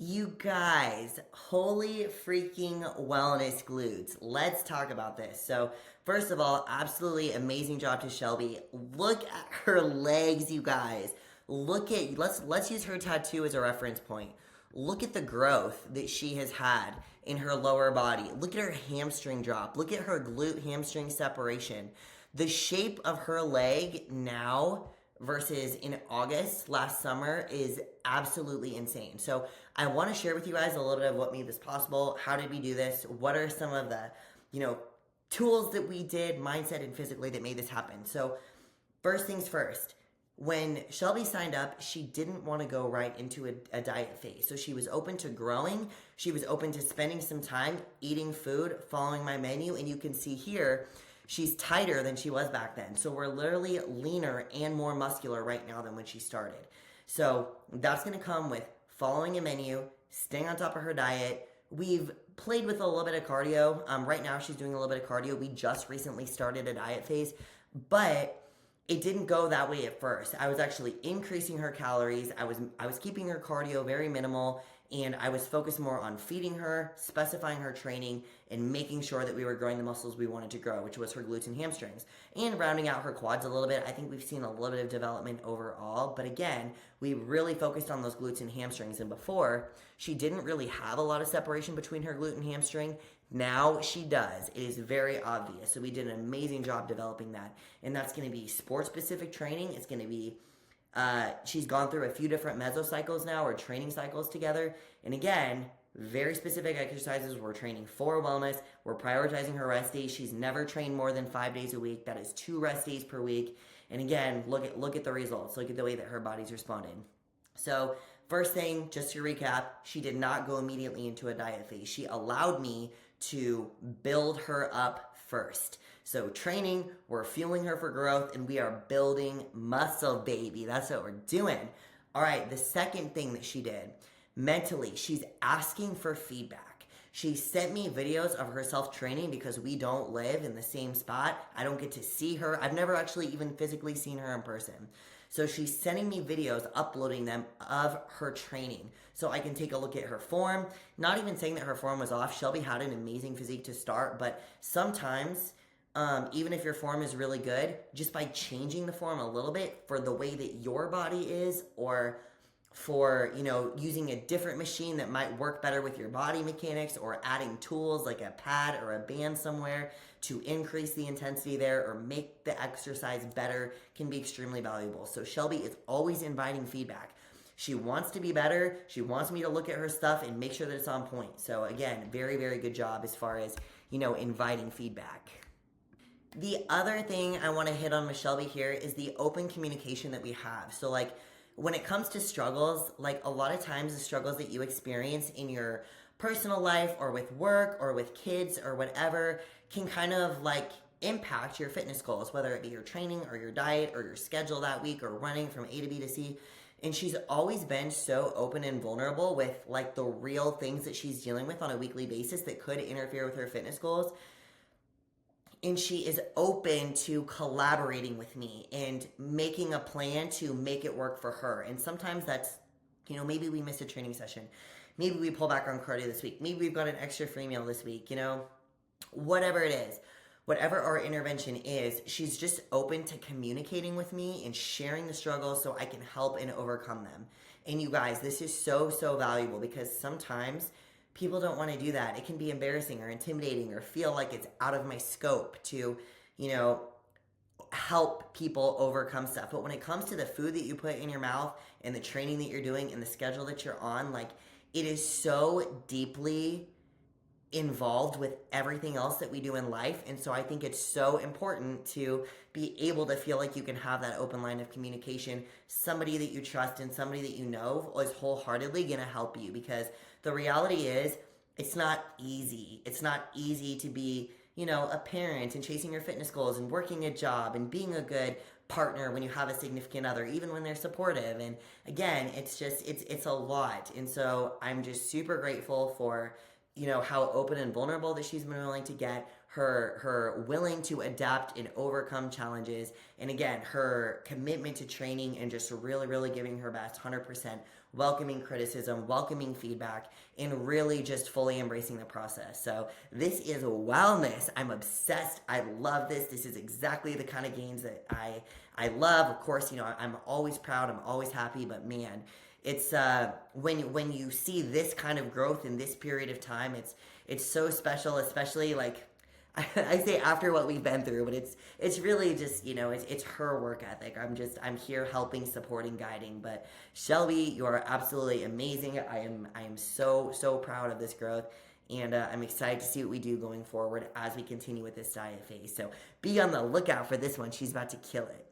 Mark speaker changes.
Speaker 1: You guys, holy freaking wellness glutes. Let's talk about this. So, first of all, absolutely amazing job to Shelby. Look at her legs, you guys. Let's use her tattoo as a reference point. Look at the growth that she has had in her lower body. Look at her hamstring drop. Look at her glute hamstring separation. The shape of her leg now versus in August last summer is absolutely insane. So I want to share with you guys a little bit of what made this possible. How did we do this? What are some of the, you know, tools that we did, mindset and physically, that made this happen? So first things first, when Shelby signed up, she didn't want to go right into a diet phase. So she was open to growing. She was open to spending some time eating food, following my menu. And you can see here, she's tighter than she was back then. So we're literally leaner and more muscular right now than when she started. So that's going to come with following a menu, staying on top of her diet. We've played with a little bit of cardio. Right now she's doing a little bit of cardio. We just recently started a diet phase, but it didn't go that way at first. I was actually increasing her calories. I was keeping her cardio very minimal, and I was focused more on feeding her, specifying her training, and making sure that we were growing the muscles we wanted to grow, which was her glutes and hamstrings, and rounding out her quads a little bit. I think we've seen a little bit of development overall, but again, we really focused on those glutes and hamstrings. And before, she didn't really have a lot of separation between her glute and hamstring. Now she does. It is very obvious. So we did an amazing job developing that. And that's going to be sport-specific training. It's going to be, she's gone through a few different mesocycles now, or training cycles together. And again, very specific exercises. We're training for wellness. We're prioritizing her rest days. She's never trained more than 5 days a week. That is 2 rest days per week. And again, look at the results. Look at the way that her body's responding. So first thing, just to recap, she did not go immediately into a diet phase. She allowed me to build her up first. So training, we're fueling her for growth, and we are building muscle, baby. That's what we're doing. All right, the second thing that she did, mentally, she's asking for feedback. She sent me videos of herself training because we don't live in the same spot. I don't get to see her. I've never actually even physically seen her in person. So she's sending me videos, uploading them of her training so I can take a look at her form. Not even saying that her form was off. Shelby had an amazing physique to start, but sometimes, even if your form is really good, just by changing the form a little bit for the way that your body is, or for, using a different machine that might work better with your body mechanics, or adding tools like a pad or a band somewhere to increase the intensity there or make the exercise better, can be extremely valuable. So Shelby is always inviting feedback. She wants to be better. She wants me to look at her stuff and make sure that it's on point. So again, very, very good job as far as, inviting feedback. The other thing I want to hit on with Shelby here is the open communication that we have. So when it comes to struggles, a lot of times the struggles that you experience in your personal life or with work or with kids or whatever can kind of impact your fitness goals, whether it be your training or your diet or your schedule that week or running from A to B to C. And she's always been so open and vulnerable with the real things that she's dealing with on a weekly basis that could interfere with her fitness goals. And she is open to collaborating with me and making a plan to make it work for her. And sometimes that's, maybe we missed a training session. Maybe we pull back on cardio this week. Maybe we've got an extra free meal this week, whatever it is. Whatever our intervention is, she's just open to communicating with me and sharing the struggles so I can help and overcome them. And you guys, this is so, so valuable because sometimes people don't want to do that. It can be embarrassing or intimidating or feel like it's out of my scope to, help people overcome stuff. But when it comes to the food that you put in your mouth and the training that you're doing and the schedule that you're on, it is so deeply involved with everything else that we do in life. And so I think it's so important to be able to feel like you can have that open line of communication. Somebody that you trust and somebody that you know is wholeheartedly going to help you, because the reality is it's not easy. It's not easy to be, a parent and chasing your fitness goals and working a job and being a good partner when you have a significant other, even when they're supportive. And again, it's a lot. And so I'm just super grateful for how open and vulnerable that she's been willing to get, her willing to adapt and overcome challenges, and again, her commitment to training and just really, really giving her best 100% welcoming criticism, welcoming feedback, and really just fully embracing the process. So this is wellness. I'm obsessed. I love this. This is exactly the kind of gains that I love. Of course, I'm always proud. I'm always happy. But man, it's when you see this kind of growth in this period of time, it's so special, especially like I say after what we've been through, but it's really just it's her work ethic. I'm here helping, supporting, guiding. But Shelby, you are absolutely amazing. I am so proud of this growth, and I'm excited to see what we do going forward as we continue with this diet phase. So be on the lookout for this one. She's about to kill it.